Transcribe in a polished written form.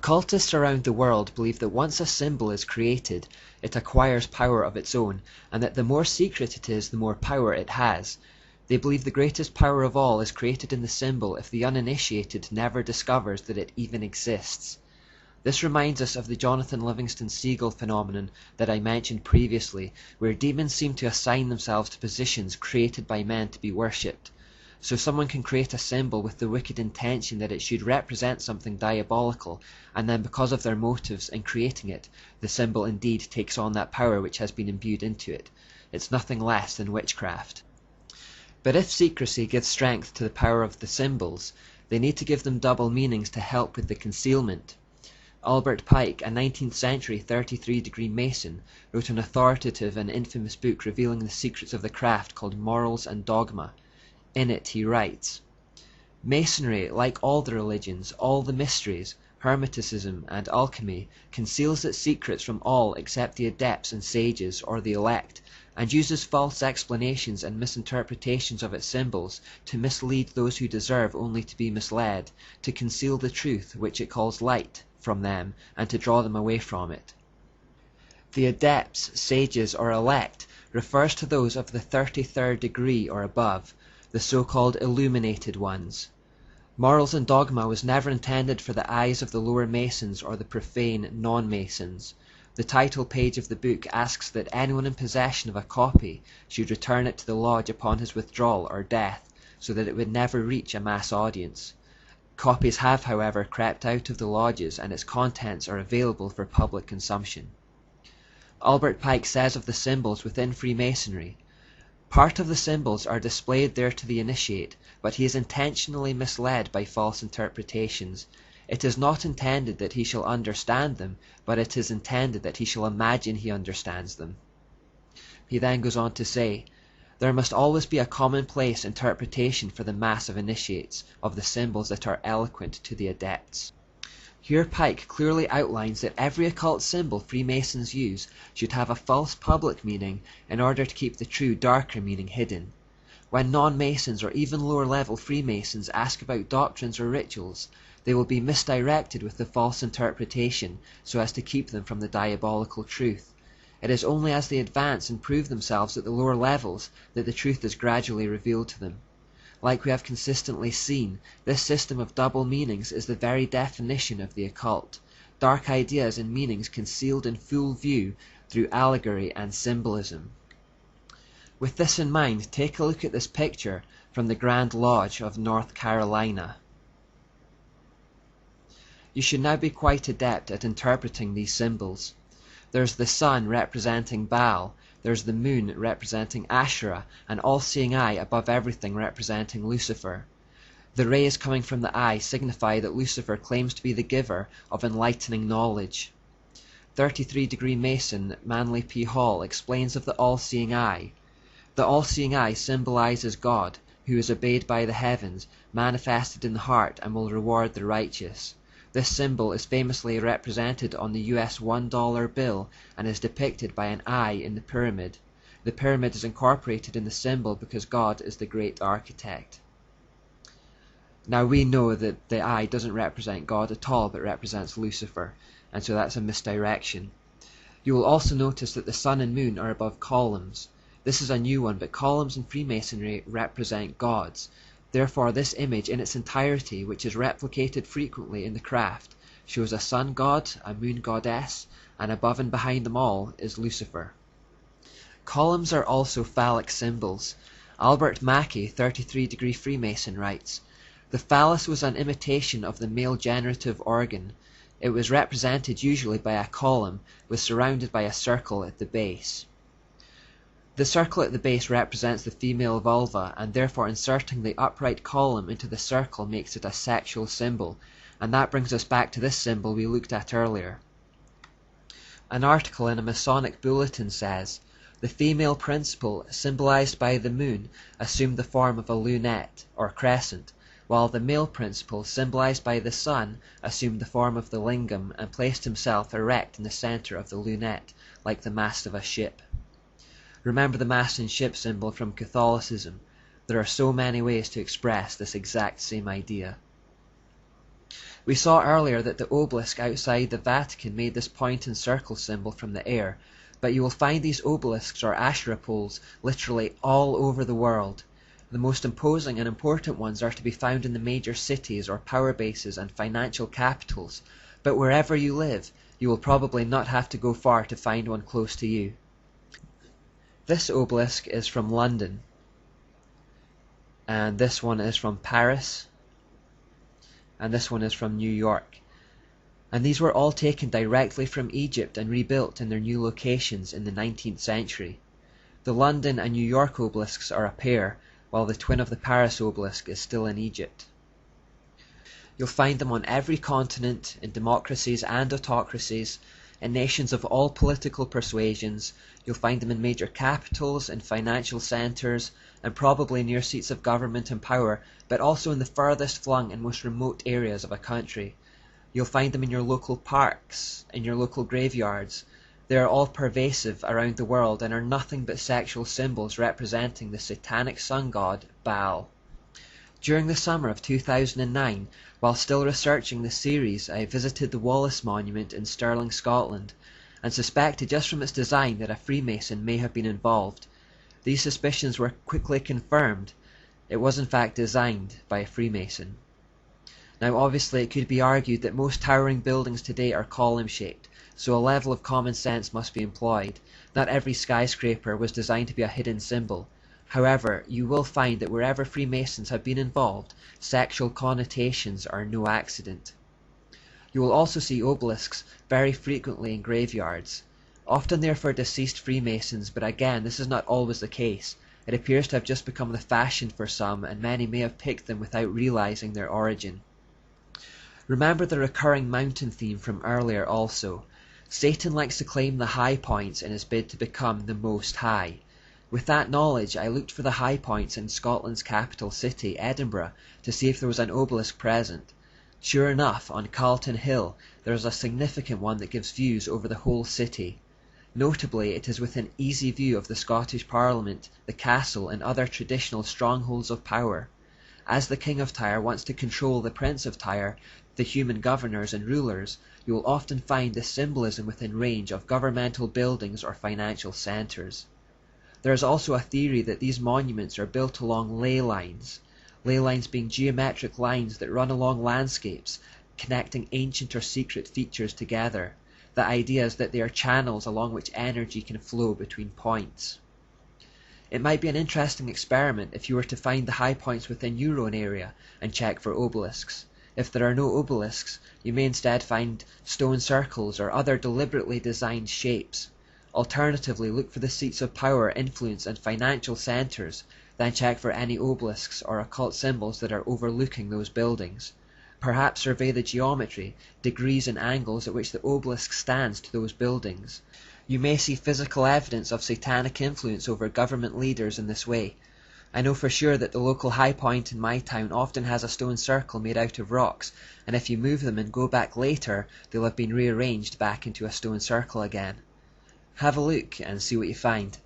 Occultists around the world believe that once a symbol is created, it acquires power of its own, and that the more secret it is, the more power it has. They believe the greatest power of all is created in the symbol if the uninitiated never discovers that it even exists. This reminds us of the Jonathan Livingston Seagull phenomenon that I mentioned previously, where demons seem to assign themselves to positions created by men to be worshipped. So someone can create a symbol with the wicked intention that it should represent something diabolical, and then because of their motives in creating it, the symbol indeed takes on that power which has been imbued into it. It's nothing less than witchcraft. But if secrecy gives strength to the power of the symbols, they need to give them double meanings to help with the concealment. Albert Pike, a 19th century 33-degree Mason, wrote an authoritative and infamous book revealing the secrets of the craft called Morals and Dogma. In it he writes, "Masonry, like all the religions, all the mysteries, Hermeticism and alchemy, conceals its secrets from all except the adepts and sages or the elect, and uses false explanations and misinterpretations of its symbols to mislead those who deserve only to be misled, to conceal the truth, which it calls light, from them, and to draw them away from it." The adepts, sages, or elect refers to those of the 33rd degree or above, the so-called illuminated ones. Morals and Dogma was never intended for the eyes of the lower Masons or the profane non-Masons. The title page of the book asks that anyone in possession of a copy should return it to the lodge upon his withdrawal or death, so that it would never reach a mass audience. Copies have, however, crept out of the lodges, and its contents are available for public consumption. Albert Pike says of the symbols within Freemasonry, "Part of the symbols are displayed there to the initiate, but he is intentionally misled by false interpretations. It is not intended that he shall understand them, but it is intended that he shall imagine he understands them." He then goes on to say, "There must always be a commonplace interpretation for the mass of initiates, of the symbols that are eloquent to the adepts." Here Pike clearly outlines that every occult symbol Freemasons use should have a false public meaning in order to keep the true darker meaning hidden. When non-Masons or even lower-level Freemasons ask about doctrines or rituals, they will be misdirected with the false interpretation so as to keep them from the diabolical truth. It is only as they advance and prove themselves at the lower levels that the truth is gradually revealed to them. Like we have consistently seen, this system of double meanings is the very definition of the occult. Dark ideas and meanings concealed in full view through allegory and symbolism. With this in mind, take a look at this picture from the Grand Lodge of North Carolina. You should now be quite adept at interpreting these symbols. There's the sun representing Baal, there's the moon representing Asherah, an all-seeing eye above everything representing Lucifer. The rays coming from the eye signify that Lucifer claims to be the giver of enlightening knowledge. 33-degree Mason Manly P. Hall explains of the all-seeing eye. The all-seeing eye symbolizes God, who is obeyed by the heavens, manifested in the heart, and will reward the righteous. This symbol is famously represented on the US $1 bill and is depicted by an eye in the pyramid. The pyramid is incorporated in the symbol because God is the great architect. Now we know that the eye doesn't represent God at all, but represents Lucifer, and so that's a misdirection. You will also notice that the sun and moon are above columns. This is a new one, but columns in Freemasonry represent gods. Therefore this image in its entirety, which is replicated frequently in the craft, shows a sun god, a moon goddess, and above and behind them all is Lucifer. Columns are also phallic symbols. Albert Mackey, 33-degree Freemason, writes, "The phallus was an imitation of the male generative organ. It was represented usually by a column, was surrounded by a circle at the base. The circle at the base represents the female vulva, and therefore inserting the upright column into the circle makes it a sexual symbol, and that brings us back to this symbol we looked at earlier." An article in a Masonic bulletin says, "The female principle, symbolized by the moon, assumed the form of a lunette, or crescent, while the male principle, symbolized by the sun, assumed the form of the lingam and placed himself erect in the center of the lunette, like the mast of a ship." Remember the mast and ship symbol from Catholicism. There are so many ways to express this exact same idea. We saw earlier that the obelisk outside the Vatican made this point and circle symbol from the air, but you will find these obelisks or Asherah poles literally all over the world. The most imposing and important ones are to be found in the major cities or power bases and financial capitals, but wherever you live, you will probably not have to go far to find one close to you. This obelisk is from London, and this one is from Paris, and this one is from New York. And these were all taken directly from Egypt and rebuilt in their new locations in the 19th century. The London and New York obelisks are a pair, while the twin of the Paris obelisk is still in Egypt. You'll find them on every continent, in democracies and autocracies, in nations of all political persuasions. You'll find them in major capitals, in financial centres, and probably near seats of government and power, but also in the furthest flung and most remote areas of a country. You'll find them in your local parks, in your local graveyards. They are all pervasive around the world and are nothing but sexual symbols representing the satanic sun god, Baal. During the summer of 2009, while still researching the series, I visited the Wallace Monument in Stirling, Scotland, and suspected just from its design that a Freemason may have been involved. These suspicions were quickly confirmed. It was in fact designed by a Freemason. Now obviously it could be argued that most towering buildings today are column-shaped, so a level of common sense must be employed. Not every skyscraper was designed to be a hidden symbol. However, you will find that wherever Freemasons have been involved, sexual connotations are no accident. You will also see obelisks very frequently in graveyards. Often they are for deceased Freemasons, but again, this is not always the case. It appears to have just become the fashion for some, and many may have picked them without realizing their origin. Remember the recurring mountain theme from earlier also. Satan likes to claim the high points in his bid to become the Most High. With that knowledge, I looked for the high points in Scotland's capital city, Edinburgh, to see if there was an obelisk present. Sure enough, on Carlton Hill, there is a significant one that gives views over the whole city. Notably, it is within easy view of the Scottish Parliament, the castle, and other traditional strongholds of power. As the King of Tyre wants to control the Prince of Tyre, the human governors and rulers, you will often find this symbolism within range of governmental buildings or financial centres. There is also a theory that these monuments are built along ley lines being geometric lines that run along landscapes, connecting ancient or secret features together. The idea is that they are channels along which energy can flow between points. It might be an interesting experiment if you were to find the high points within your own area and check for obelisks. If there are no obelisks, you may instead find stone circles or other deliberately designed shapes. Alternatively, look for the seats of power, influence, and financial centres, then check for any obelisks or occult symbols that are overlooking those buildings. Perhaps survey the geometry, degrees and angles at which the obelisk stands to those buildings. You may see physical evidence of satanic influence over government leaders in this way. I know for sure that the local high point in my town often has a stone circle made out of rocks, and if you move them and go back later, they'll have been rearranged back into a stone circle again. Have a look and see what you find.